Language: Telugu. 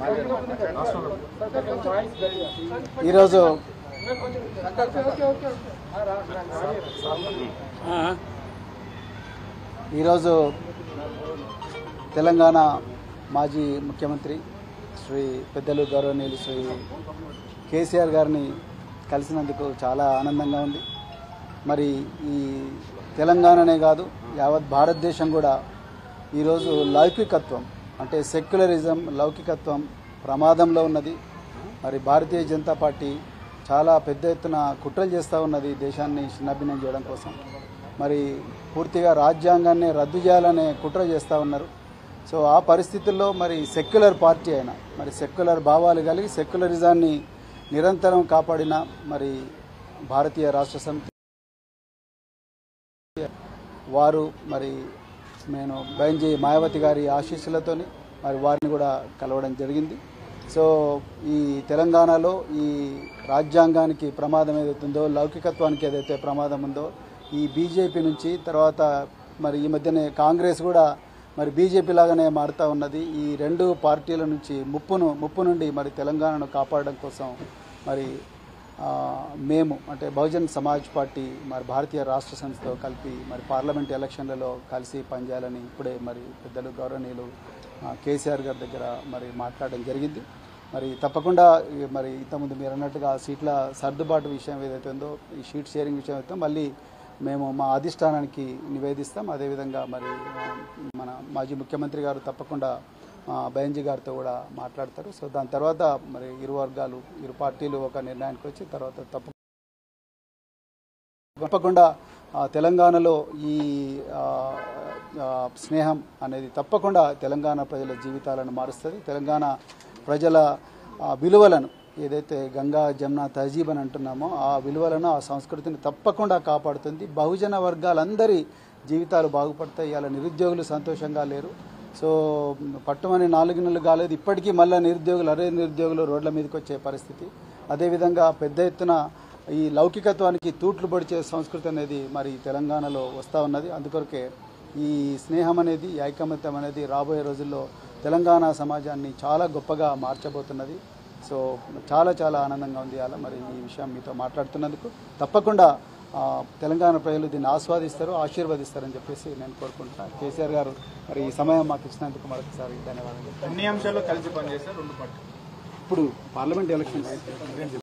ఈరోజు తెలంగాణ మాజీ ముఖ్యమంత్రి శ్రీ పెద్దలు గౌరవనీయులు శ్రీ కేసీఆర్ గారిని కలిసినందుకు చాలా ఆనందంగా ఉంది. మరి ఈ తెలంగాణనే కాదు యావత్ భారతదేశం కూడా ఈరోజు లౌకికత్వం అంటే సెక్యులరిజం లౌకికత్వం ప్రమాదంలో ఉన్నది. మరి భారతీయ జనతా పార్టీ చాలా పెద్ద ఎత్తున కుట్రలు చేస్తూ ఉన్నది దేశాన్ని చిన్నభిన్నం చేయడం కోసం. మరి పూర్తిగా రాజ్యాంగాన్ని రద్దు చేయాలనే కుట్ర చేస్తూ ఉన్నారు. సో ఆ పరిస్థితుల్లో మరి సెక్యులర్ పార్టీ అయినా మరి సెక్యులర్ భావాలు కలిగి సెక్యులరిజాన్ని నిరంతరం కాపాడిన మరి భారతీయ రాష్ట్ర సమితి వారు మరి నేను బైంజీ మాయావతి గారి ఆశీస్సులతోని మరి వారిని కూడా కలవడం జరిగింది. సో ఈ తెలంగాణలో ఈ రాజ్యాంగానికి ప్రమాదం ఏదైతుందో లౌకికత్వానికి ఏదైతే ప్రమాదం ఉందో ఈ బీజేపీ నుంచి తర్వాత మరి ఈ మధ్యనే కాంగ్రెస్ కూడా మరి బీజేపీ లాగానే మారుతూ ఉన్నది. ఈ రెండు పార్టీల నుంచి ముప్పు నుండి మరి తెలంగాణను కాపాడడం కోసం మరి మేము అంటే బహుజన్ సమాజ్ పార్టీ మరి భారతీయ రాష్ట్ర సమితితో కలిపి మరి పార్లమెంట్ ఎలక్షన్లలో కలిసి పనిచేయాలని ఇప్పుడే మరి పెద్దలు గౌరవనీయులు కేసీఆర్ గారి దగ్గర మరి మాట్లాడడం జరిగింది. మరి తప్పకుండా మరి ఇంతకుముందు మీరు అన్నట్టుగా సీట్ల సర్దుబాటు విషయం ఏదైతే ఉందో ఈ షీట్ షేరింగ్ విషయం అయితే మళ్ళీ మేము మా అధిష్టానానికి నివేదిస్తాం. అదేవిధంగా మరి మన మాజీ ముఖ్యమంత్రి గారు తప్పకుండా బైంజీ గారితో కూడా మాట్లాడతారు. సో దాని తర్వాత మరి ఇరు వర్గాలు ఇరు పార్టీలు ఒక నిర్ణయానికి వచ్చి తర్వాత తప్పకుండా తెలంగాణలో ఈ స్నేహం అనేది తప్పకుండా తెలంగాణ ప్రజల జీవితాలను మారుస్తుంది. తెలంగాణ ప్రజల విలువలను ఏదైతే గంగా జమున తహజీబ్ అని అంటున్నామో ఆ విలువలను ఆ సంస్కృతిని తప్పకుండా కాపాడుతుంది. బహుజన వర్గాలందరి జీవితాలు బాగుపడతాయి. ఇలా నిరుద్యోగులు సంతోషంగా లేరు. సో పట్టుమని 4 నెలలు కాలేదు ఇప్పటికీ మళ్ళీ నిరుద్యోగులు రోడ్ల మీదకి వచ్చే పరిస్థితి. అదేవిధంగా పెద్ద ఎత్తున ఈ లౌకికత్వానికి తూట్లు పొడిచే సంస్కృతి అనేది మరి తెలంగాణలో వస్తూ ఉన్నది. అందుకొరకే ఈ స్నేహం అనేది ఈ ఐకమత్యం అనేది రాబోయే రోజుల్లో తెలంగాణ సమాజాన్ని చాలా గొప్పగా మార్చబోతున్నది. సో చాలా చాలా ఆనందంగా ఉంది అలా మరి ఈ విషయం మీతో మాట్లాడుతున్నందుకు. తప్పకుండా తెలంగాణ ప్రజలు దీన్ని ఆస్వాదిస్తారు ఆశీర్వదిస్తారని చెప్పేసి నేను కోరుకుంటున్నాను. కేసీఆర్ గారు మరి ఈ సమయం మాకు ఇచ్చినందుకు మరొకసారి ధన్యవాదాలు. అన్ని అంశాల్లో కలిసి పనిచేస్తారు రెండు పార్టీలు. ఇప్పుడు పార్లమెంట్ ఎలక్షన్స్